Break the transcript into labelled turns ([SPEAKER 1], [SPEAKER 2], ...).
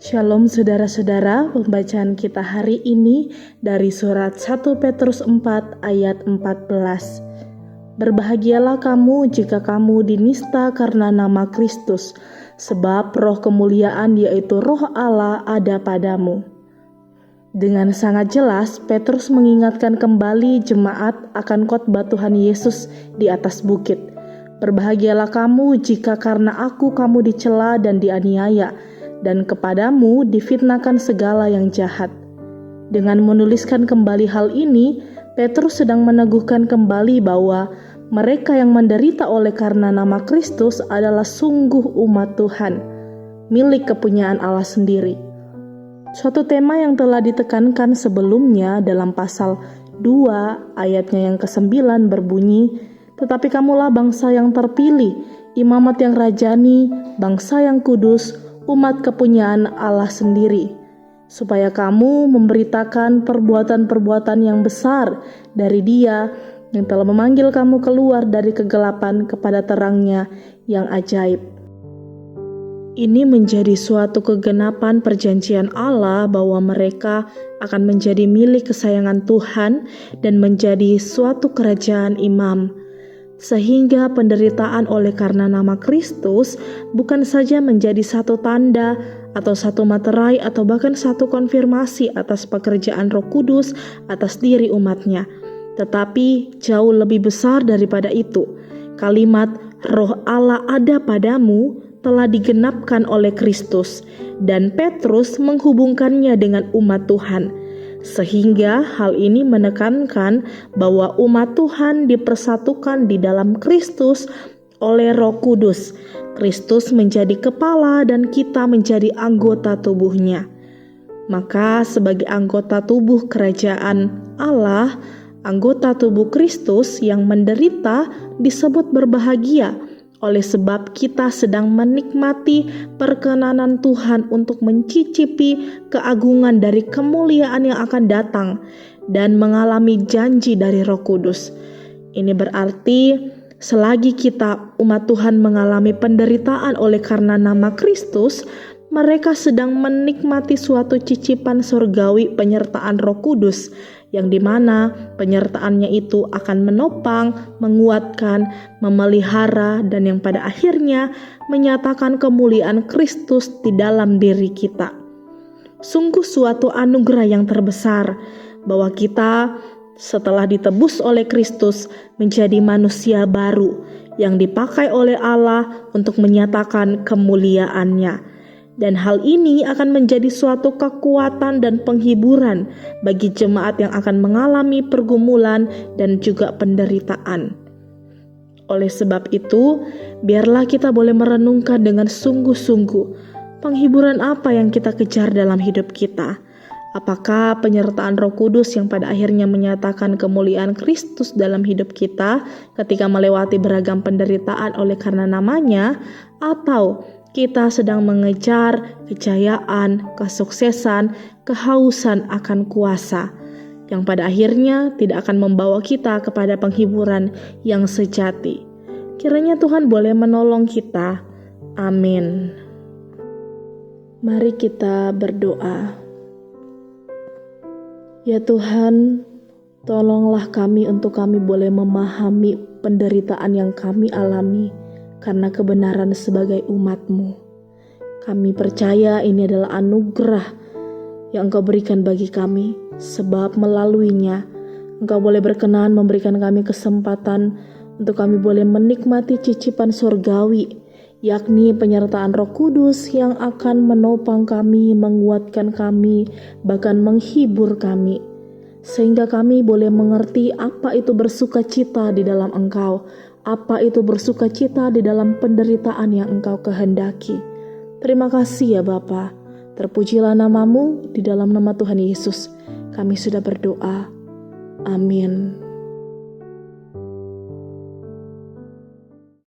[SPEAKER 1] Shalom saudara-saudara, pembacaan kita hari ini dari surat 1 Petrus 4 ayat 14. Berbahagialah kamu jika kamu dinista karena nama Kristus, sebab roh kemuliaan yaitu roh Allah ada padamu. Dengan sangat jelas, Petrus mengingatkan kembali jemaat akan khotbah Tuhan Yesus di atas bukit. Berbahagialah kamu jika karena aku kamu dicela dan dianiaya, dan kepadamu difitnahkan segala yang jahat. Dengan menuliskan kembali hal ini, Petrus sedang meneguhkan kembali bahwa mereka yang menderita oleh karena nama Kristus adalah sungguh umat Tuhan, milik kepunyaan Allah sendiri. Suatu tema yang telah ditekankan sebelumnya dalam pasal 2 ayatnya yang ke-9 berbunyi, "Tetapi kamulah bangsa yang terpilih, imamat yang rajani, bangsa yang kudus, umat kepunyaan Allah sendiri, supaya kamu memberitakan perbuatan-perbuatan yang besar dari Dia yang telah memanggil kamu keluar dari kegelapan kepada terang-Nya yang ajaib." Ini menjadi suatu kegenapan perjanjian Allah bahwa mereka akan menjadi milik kesayangan Tuhan dan menjadi suatu kerajaan imam. Sehingga penderitaan oleh karena nama Kristus bukan saja menjadi satu tanda atau satu materai atau bahkan satu konfirmasi atas pekerjaan Roh Kudus atas diri umatnya, tetapi jauh lebih besar daripada itu. Kalimat Roh Allah ada padamu telah digenapkan oleh Kristus, dan Petrus menghubungkannya dengan umat Tuhan. Sehingga hal ini menekankan bahwa umat Tuhan dipersatukan di dalam Kristus oleh Roh Kudus. Kristus menjadi kepala dan kita menjadi anggota tubuhnya. Maka sebagai anggota tubuh kerajaan Allah, anggota tubuh Kristus yang menderita disebut berbahagia, oleh sebab kita sedang menikmati perkenanan Tuhan untuk mencicipi keagungan dari kemuliaan yang akan datang dan mengalami janji dari Roh Kudus. Ini berarti selagi kita umat Tuhan mengalami penderitaan oleh karena nama Kristus, mereka sedang menikmati suatu cicipan surgawi penyertaan Roh Kudus, yang dimana penyertaannya itu akan menopang, menguatkan, memelihara, dan yang pada akhirnya menyatakan kemuliaan Kristus di dalam diri kita. Sungguh suatu anugerah yang terbesar bahwa kita setelah ditebus oleh Kristus menjadi manusia baru yang dipakai oleh Allah untuk menyatakan kemuliaan-Nya. Dan hal ini akan menjadi suatu kekuatan dan penghiburan bagi jemaat yang akan mengalami pergumulan dan juga penderitaan. Oleh sebab itu, biarlah kita boleh merenungkan dengan sungguh-sungguh penghiburan apa yang kita kejar dalam hidup kita. Apakah penyertaan Roh Kudus yang pada akhirnya menyatakan kemuliaan Kristus dalam hidup kita ketika melewati beragam penderitaan oleh karena namanya, atau kita sedang mengejar kejayaan, kesuksesan, kehausan akan kuasa yang pada akhirnya tidak akan membawa kita kepada penghiburan yang sejati. Kiranya Tuhan boleh menolong kita. Amin. Mari kita berdoa. Ya Tuhan, tolonglah kami untuk kami boleh memahami penderitaan yang kami alami karena kebenaran sebagai umat-Mu. Kami percaya ini adalah anugerah yang Engkau berikan bagi kami, sebab melaluinya Engkau boleh berkenan memberikan kami kesempatan untuk kami boleh menikmati cicipan surgawi, yakni penyertaan Roh Kudus yang akan menopang kami, menguatkan kami, bahkan menghibur kami, sehingga kami boleh mengerti apa itu bersukacita di dalam Engkau, apa itu bersukacita di dalam penderitaan yang Engkau kehendaki. Terima kasih ya Bapa. Terpujilah nama-Mu, di dalam nama Tuhan Yesus kami sudah berdoa. Amin.